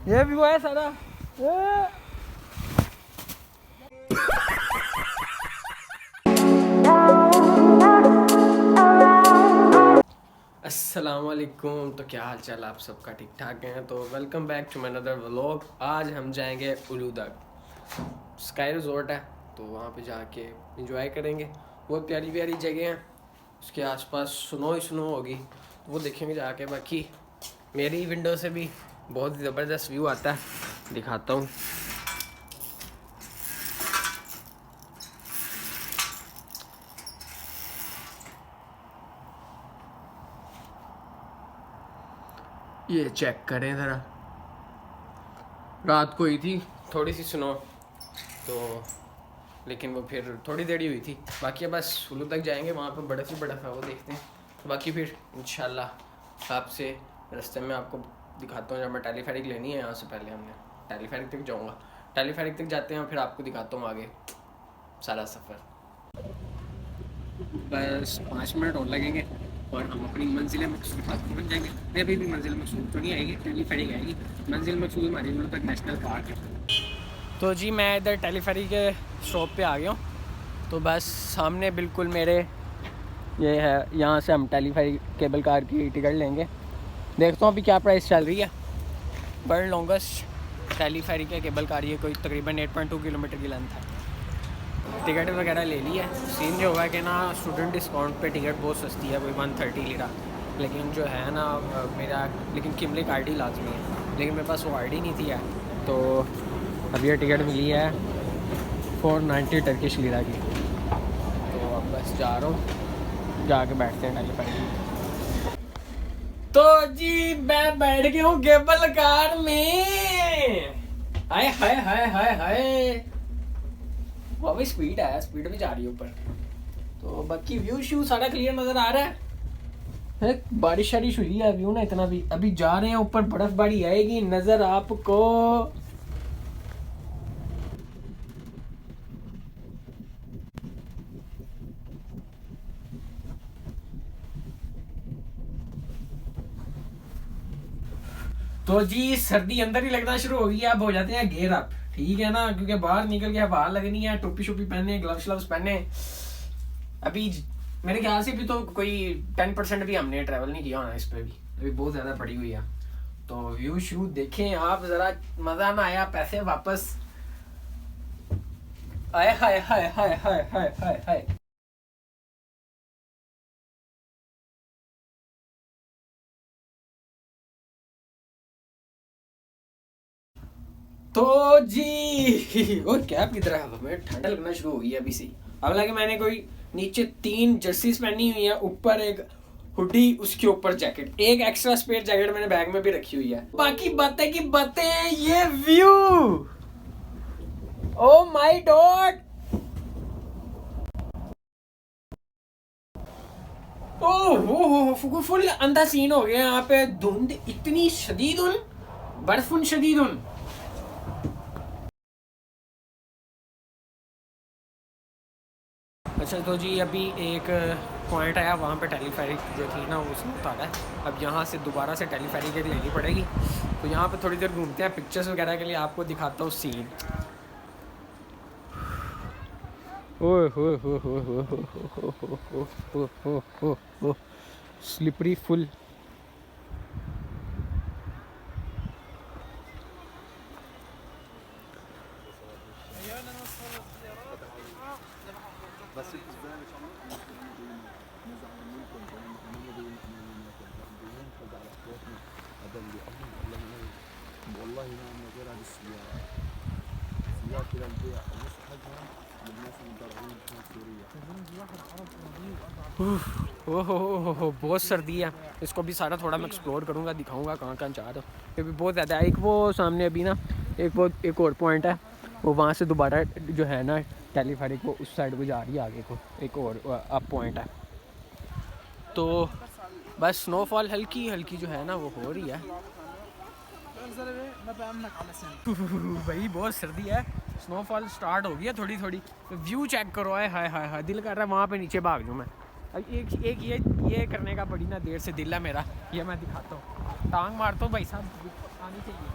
ये व्यू है सारा। अस्सलामुअलैकुम। तो क्या हाल चाल आप सबका, ठीक ठाक हैं? तो welcome back to my another vlog. आज हम जाएंगे उलूदग, स्काई रिजॉर्ट है, तो वहाँ पे जाके एंजॉय करेंगे। बहुत प्यारी प्यारी जगह हैं, उसके आसपास स्नो ही स्नो होगी, तो वो देखेंगे जाके। बाकी मेरी विंडो से भी बहुत ज़बरदस्त व्यू आता है, दिखाता हूँ। ये चेक करें ज़रा, रात को हुई थी थोड़ी सी स्नो, तो लेकिन वो फिर थोड़ी देर ही हुई थी। बाकी बस उलू तक जाएंगे, वहाँ पर बड़ा से बड़ा था, वो देखते हैं। तो बाकी फिर इंशाल्लाह आपसे रास्ते में आपको दिखाता हूँ। जब मैं टेलीफेरिक लेनी है, यहाँ से पहले हमने टेलीफेरिक तक जाऊँगा, टेलीफेरिक तक जाते हैं, फिर आपको दिखाता हूँ आगे सारा सफ़र। बस 5 मिनट और लगेंगे और हम अपनी मंजिल मकसूद तक पहुँच जाएंगे। नहीं, अभी भी मंजिल मकसूद तो नहीं आएगी, टेलीफेरिक आएगी। मंजिल मकसूद हमारी उलू तक नेशनल पार्क है। तो जी मैं इधर टेलीफेरिक के स्टॉप पे आ गया हूँ। तो बस सामने बिल्कुल मेरे ये है, यहाँ से हम टेलीफेरिक केबल कार की टिकट लेंगे। देखता हूँ अभी क्या प्राइस चल रही है। वर्ल्ड लॉन्गेस्ट टेलीफेरिक है केबल कार, ये कोई तकरीबन 8.2 किलोमीटर की लेंथ है। टिकट वगैरह ले ली है। सीन जो हुआ कि ना, स्टूडेंट डिस्काउंट पे टिकट बहुत सस्ती है, कोई 130 लीरा, लेकिन जो है ना मेरा, लेकिन किमलिक आईडी लाजमी है, लेकिन मेरे पास वो आईडी नहीं थी यार। तो अब ये टिकट मिली है 490 टर्किश लीरा की। तो अब बस जा रहा हूँ, जाके बैठते हैं टेलीफेरिक। तो जी मैं बैठ गया हूँ केबल कार में। हाय हाय हाय हाय हाय, वो भी स्पीड है, स्पीड भी जा रही है ऊपर। तो बाकी व्यू शू सारा क्लियर नजर आ रहा है। बारिश शारिश हुई है, व्यू ना इतना भी। अभी जा रहे हैं ऊपर, बर्फबारी आएगी नजर आपको। तो जी सर्दी अंदर ही लगना शुरू हो गई है, अब हो जाते हैं गेयर अप, ठीक है ना, क्योंकि बाहर निकल के हवा लगनी है, टोपी शोपी पहने, ग्लव्स व्लव्स पहने। अभी मेरे ख्याल से भी तो कोई 10% भी हमने ट्रैवल नहीं किया होना इस पे भी, अभी बहुत ज़्यादा पड़ी हुई है। तो व्यू शू देखें आप ज़रा, मज़ा ना आया पैसे वापस। आए हाय हाय हाय हाय हाय हाय हाय। तो जी वो कैप की तरह हमें ठंडा लगना शुरू हो गई है अभी से। हालांकि मैंने कोई नीचे 3 जर्सीज पहनी हुई है, ऊपर एक हुडी, उसके ऊपर जैकेट, एक एक्स्ट्रा स्पेयर जैकेट मैंने बैग में भी रखी हुई है। बाकी बातें की बातें, ये view, oh my God, oh full अंधा सीन हो गया यहाँ पे। धुंध इतनी शदीद, बर्फुन शदीद। अच्छा तो जी अभी एक पॉइंट आया, वहाँ पे टेलीफेरिक जो थी ना, वो उसमें उतारा है। अब यहाँ से दोबारा से टेलीफेरिक एक लेनी पड़ेगी। तो यहाँ पे थोड़ी देर घूमते हैं, पिक्चर्स वगैरह के लिए आपको दिखाता हूँ सीन। ओह हो हो हो हो हो हो हो हो हो हो हो, स्लिपरी फुल। ओहो बहुत सर्दी है। इसको भी सारा थोड़ा मैं एक्सप्लोर करूँगा, दिखाऊंगा कहाँ कहाँ जा रहा हूँ, क्योंकि बहुत ज़्यादा है। एक वो सामने अभी ना एक और पॉइंट है, वो वहाँ से दोबारा जो है ना टेलीफेरिक, वो उस साइड को जा रही है आगे को, एक और अप पॉइंट है। तो बस स्नोफॉल हल्की हल्की जो है ना वो हो रही है। भाई बहुत सर्दी है, स्नोफॉल स्टार्ट हो गई है थोड़ी थोड़ी। तो व्यू चेक करो, आए हाय हाय हाय, दिल कर रहा है वहाँ पे नीचे भाग जाऊँ मैं। एक ये करने का बड़ी ना देर से दिल है मेरा, ये मैं दिखाता हूँ। टांग मारता हूँ भाई साहब, आनी चाहिए।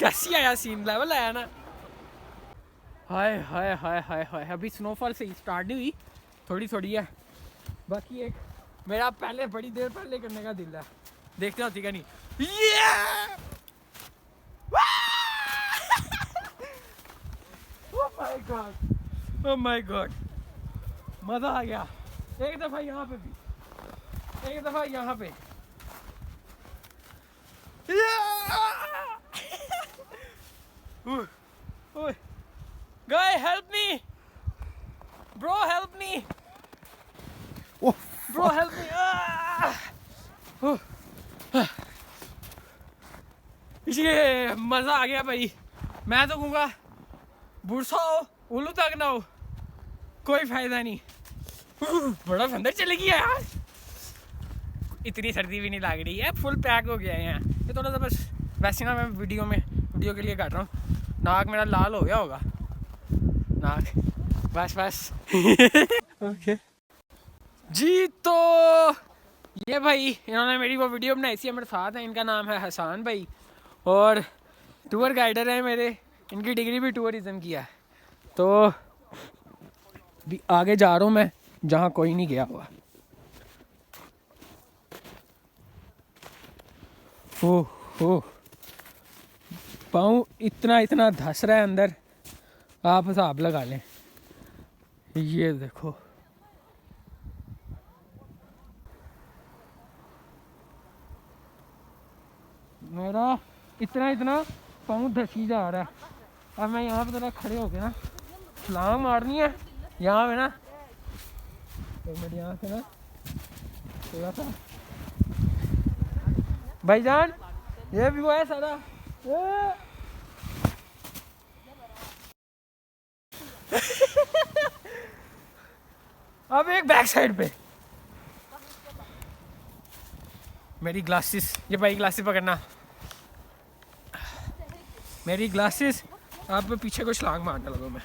कैसी आया सीन, लेवल आया ना। हाय हाय हाय हाय हाय, अभी स्नोफॉल से स्टार्ट नहीं हुई, थोड़ी थोड़ी है बाकी। एक मेरा पहले बड़ी देर पहले करने का दिल है, देखते होती क्या नहीं। ओह माय गॉड, मजा आ गया। एक दफा यहाँ पे भी, एक दफा यहाँ पे। Guy, help me! Bro, help me! Oh, Bro, help me! ये मज़ा आ गया भाई। मैं तो कहूँगा बुरसा हो उल्लू तक ना हो, कोई फायदा नहीं। बर्फ अंदर चली गई है यार, इतनी सर्दी भी नहीं लग रही है, फुल पैक हो गया है यहाँ। ये थोड़ा सा बस वैसे ना मैं वीडियो के लिए काट रहा हूँ। नाक मेरा लाल हो गया होगा, नाक बस बस। ओके जी, तो ये भाई इन्होंने मेरी वो वीडियो बनाई थी, मेरे साथ है, इनका नाम है हसान भाई और टूर गाइडर है मेरे, इनकी डिग्री भी टूरिज्म की है। तो भी आगे जा रहा हूँ मैं जहाँ कोई नहीं गया हुआ। ओह पाँव इतना धस रहा है अंदर, आप हिसाब लगा लें। ये देखो, मेरा इतना पाँव धसी जा रहा है। अब मैं यहाँ पे थोड़ा खड़े हो गए ना, छलांग मारनी है यहाँ पे ना, तो मेरे यहाँ से ना थोड़ा सा भाईजान, ये भी वो है सारा। अब एक बैक साइड पे मेरी ग्लासेस, ये भाई ग्लासेस पकड़ना, मेरी ग्लासेस। आप पीछे को छलांग मारने लगो मैं।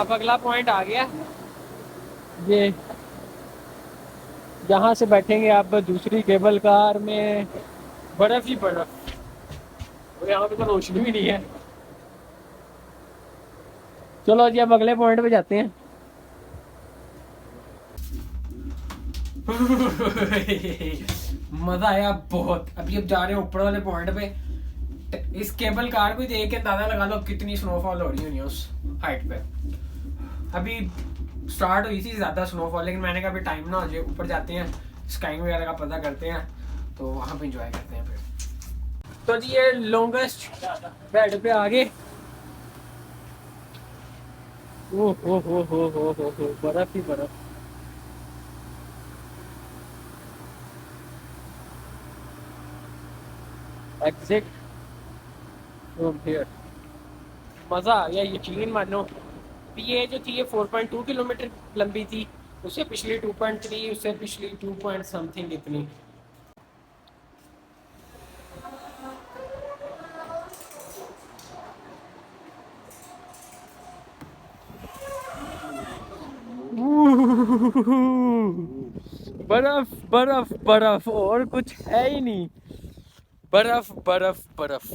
अब अगला पॉइंट आ गया, ये यहाँ से बैठेंगे आप दूसरी केबल कार में, बर्फ ही बर्फ, और यहाँ पे तो रोशनी भी नहीं है। चलो जी अब अगले पॉइंट पे जाते हैं। मजा आया बहुत। अभी अब जा रहे हैं ऊपर वाले पॉइंट पे। इस केबल कार को देख के अंदाजा लगा लो कितनी स्नोफॉल हो रही होगी उस हाइट पे। अभी स्टार्ट हुई थी ज़्यादा स्नोफॉल, लेकिन मैंने कहा अभी टाइम ना हो जाए, ऊपर जाते हैं, स्काइंग वगैरह का पता करते हैं, तो वहाँ पे इंजॉय करते हैं फिर। तो जी ये लॉन्गेस्ट बेड पे आगे, ओ हो बर्फ ही बर्फ। Exit from here. मज़ा आ गया, यकीन मानो। ये जो थी ये 4.2 किलोमीटर लंबी थी, उससे पिछली 2.3, उससे पिछली 2 पॉइंट समथिंग इतनी। बर्फ बर्फ बर्फ और कुछ है ही नहीं, बर्फ बर्फ बर्फ।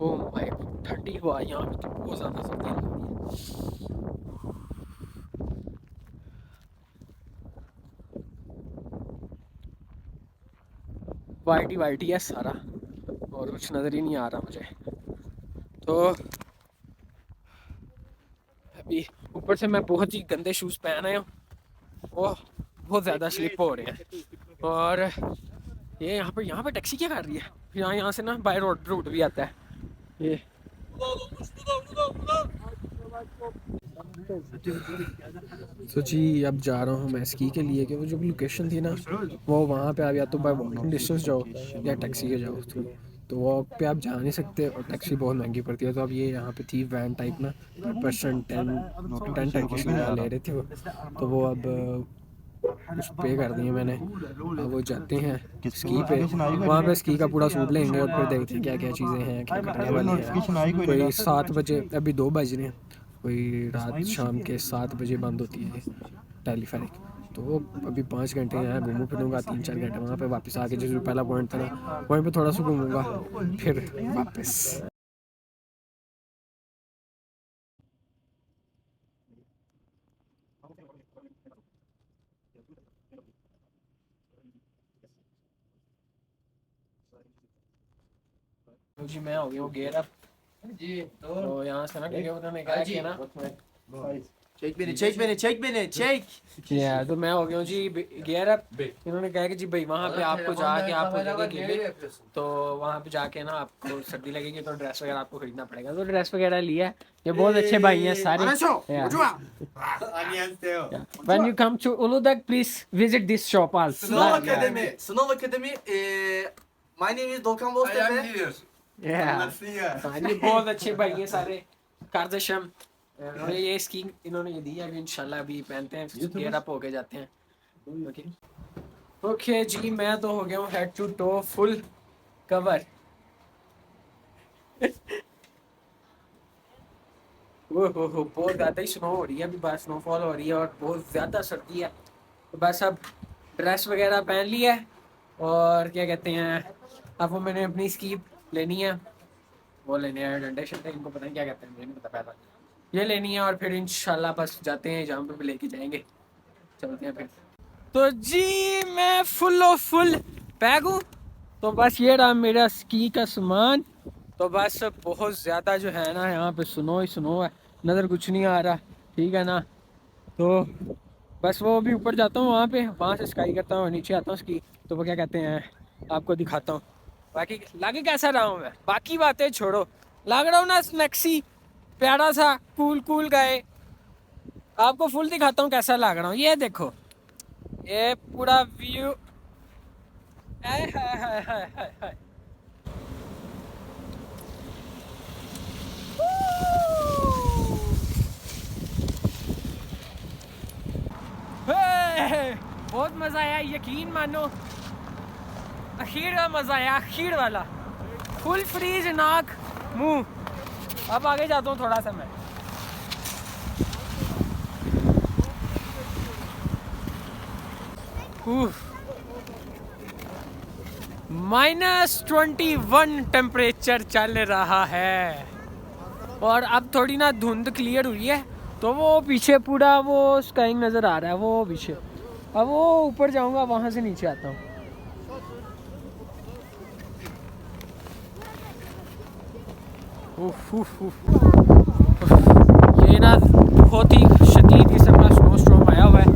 ओह माय गॉड, ठंडी हवा यहाँ पे तो बहुत ज़्यादा सर्दी लग रही है। वाइट ही है सारा, और कुछ नज़र ही नहीं आ रहा मुझे। तो अभी ऊपर से मैं बहुत ही गंदे शूज़ पहन आया हूँ, वो बहुत ज़्यादा स्लिप हो रहे हैं। और ये यहाँ पे टैक्सी क्या कर रही है, यहाँ से ना बाय रोड रूट भी आता है ये। तो जी अब जा रहा हूँ मैं स्की के लिए, कि वो जो लोकेशन थी ना वो वहाँ पे आप या तो बाय वॉकिंग डिस्टेंस जाओ या टैक्सी के जाओ। तो वॉक पे आप जा नहीं सकते और टैक्सी बहुत महंगी पड़ती है। तो अब ये यहाँ पे थी वैन टाइप ना, पर पर्सन 10 टाइप की ले रहे थे वो, तो वो अब कुछ पे कर दिए मैंने। अब वो जाते हैं स्की पे, वहाँ पे स्की का पूरा सूट लेंगे और फिर देखते हैं क्या क्या चीज़ें हैं, क्या करने वाली हैं। कोई 7 बजे, अभी 2 बज रहे हैं, कोई रात शाम के 7 बजे बंद होती है टेलीफेरिक। तो अभी 5 घंटे यहाँ घूमूँ फिरूँगा, 3-4 घंटे वहाँ पे वापस आके जो पहला पॉइंट था ना वहीं पे थोड़ा सा घूमूँगा फिर वापस। जी मैं हो गया हूँ गेयर अप जी। तो यहाँ से ना क्योंकि उन्होंने कहा कि ना check. या तो मैं हो गया हूँ जी गेयर अप। इन्होंने कहा कि जी भाई वहाँ पे आपको जाके आप हो जाएंगे गीले, तो वहाँ पे जाके ना आपको सर्दी लगेगी तो ड्रेस वगैरह आपको खरीदना पड़ेगा। तो ड्रेस वगैरह लिया है, ये बहुत अच्छे भाई हैं सारे। When you come to Uludeg, please visit this shop also. Sınav Akademi. My name is Doğukan Boztepe. Yeah. ये बहुत अच्छे भाई हैं सारे। कारदशम इन्होंने ये स्कीइंग इन्होंने ये दी है, अभी इंशाल्लाह अभी पहनते हैं, गेयर अप होके जाते हैं। ओके ओके जी मैं तो हो गया हूँ head to toe full cover. वो बहुत ज़्यादा ही स्नो हो रही है, अभी बाहर स्नोफॉल हो रही है और बहुत ज़्यादा सर्दी है। तो बस अब ड्रेस वगैरह पहन ली है और क्या कहते हैं, अब वो मैंने अपनी स्कीप लेनी है, वो लेने हैं डंडे शंडे, इनको पता नहीं क्या कहते हैं, मुझे नहीं पता पहला, ये लेनी है और फिर इंशाल्लाह बस जाते हैं जहाँ पे भी लेके जाएंगे, चलते हैं फिर। तो जी मैं फुल पैक हूँ, तो बस ये रहा मेरा स्की का सामान। तो बस बहुत ज़्यादा जो है ना यहाँ पे स्नो ही स्नो है, नज़र कुछ नहीं आ रहा, ठीक है ना। तो बस वो भी ऊपर जाता हूँ, वहाँ से स्काई करता हूँ, नीचे आता हूँ स्की, तो वो क्या कहते हैं आपको दिखाता हूँ। बाकी लागे कैसा रहा हूँ मैं, बाकी बातें छोड़ो, लग रहा हूँ ना मैक्सी प्यारा सा कूल गए, आपको फुल दिखाता हूँ कैसा लग रहा हूँ। ये देखो ये पूरा व्यू, हाय बहुत मज़ा आया, यकीन मानो आखिर का मज़ा आया, आखिर वाला फुल फ्रीज नाक मुंह। अब आगे जाता हूँ थोड़ा सा मैं। -21 टेम्परेचर चल रहा है और अब थोड़ी ना धुंध क्लियर हुई है, तो वो पीछे पूरा वो स्काइंग नज़र आ रहा है वो पीछे। अब वो ऊपर जाऊंगा, वहाँ से नीचे आता हूँ। ये ना बहुत ही शदीद किस्म का स्नो स्टॉर्म आया हुआ है।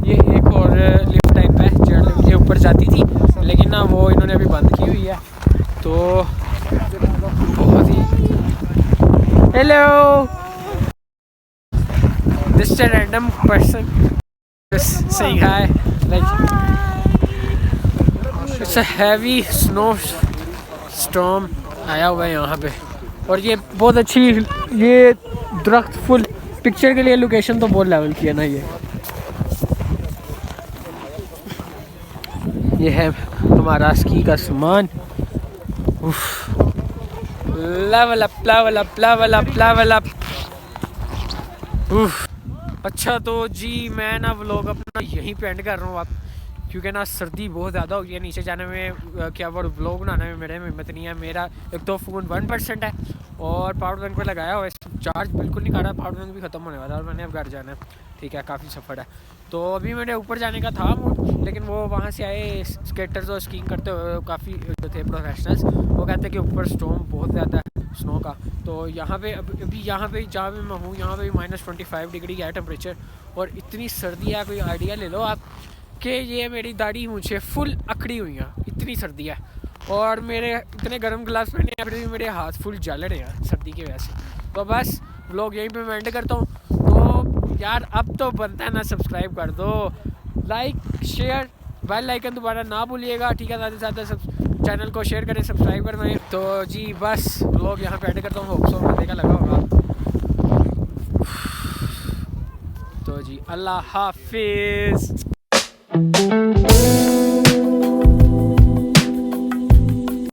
ये एक और लिफ्ट टाइप है जो ये ऊपर जाती थी, लेकिन ना वो इन्होंने अभी बंद की हुई है। तो बहुत ही hello this is a random person saying hi, like it's a heavy snow storm आया हुआ है यहाँ पे। और ये बहुत अच्छी, ये दरख्त फुल पिक्चर के लिए लोकेशन तो बहुत लेवल की है ना। ये है हमारा स्की का सामान। Level up. अच्छा तो जी मैं ना व्लॉग अपना यहीं पे एंड कर रहा हूँ अब, क्योंकि ना सर्दी बहुत ज़्यादा हो गई है, नीचे जाने में क्या वो व्लॉग बनाने में मेरे में हिम्मत नहीं है। मेरा एक तो फ़ोन 1% है और पावर बैंक पे लगाया हुआ है, चार्ज बिल्कुल नहीं कर रहा, पावर बैंक भी ख़त्म होने वाला है और मैंने अब घर जाना है, ठीक है, काफ़ी सफ़र है। तो अभी मैंने ऊपर जाने का था मूड, लेकिन वो वहाँ से आए स्केटर्स और स्कीइंग करते हुए काफ़ी जो थे प्रोफेशनल्स, वो कहते हैं कि ऊपर स्टॉर्म बहुत ज़्यादा है स्नो का। तो यहाँ पे अभी यहाँ पे जहाँ पे मैं हूँ यहाँ पे -25 डिग्री है टेम्परेचर और इतनी सर्दी है, कोई आइडिया ले लो आप कि ये मेरी दाढ़ी मुझे फुल अकड़ी हुई है, इतनी सर्दी है। और मेरे इतने गर्म ग्लास पहने हैं, फिर भी मेरे हाथ फुल जल रहे हैं सर्दी की वजह से। तो बस व्लॉग यहीं पे मैं एंड करता हूँ। तो यार अब तो बनता है ना, सब्सक्राइब कर दो, लाइक शेयर बेल आइकन दोबारा ना भूलिएगा, ठीक है, साथ ही साथ चैनल को शेयर करें, सब्सक्राइब करवाएं। तो जी बस व्लॉग यहाँ पे एंड करता हूँ, होप सो मज़े का लगा होगा। तो जी अल्लाह हाफिज़। है।